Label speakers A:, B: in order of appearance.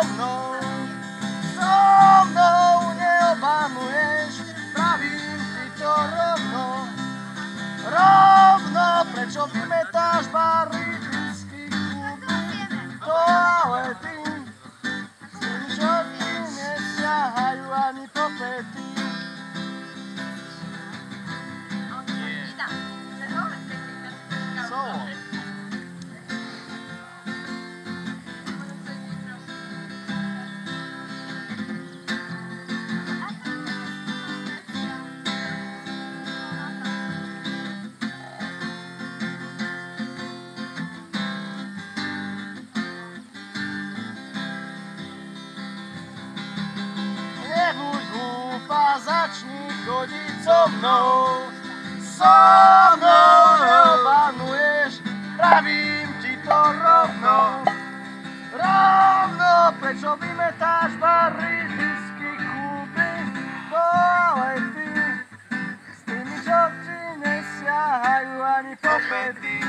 A: so mnou neobamuješ, pravím ti to rovno, prečo vymetáš bary, whisky, kúpy, to ale ty, s tými, čo ti nesiahajú ani po pety. Solo. Nebuď hlúpa, začni chodiť so mnou, neobanuješ, pravím ti to rovno, prečo vymetáš bary, whisky, kúpy, to ale ty, s tými, čo ti nesiahajú ani po pety.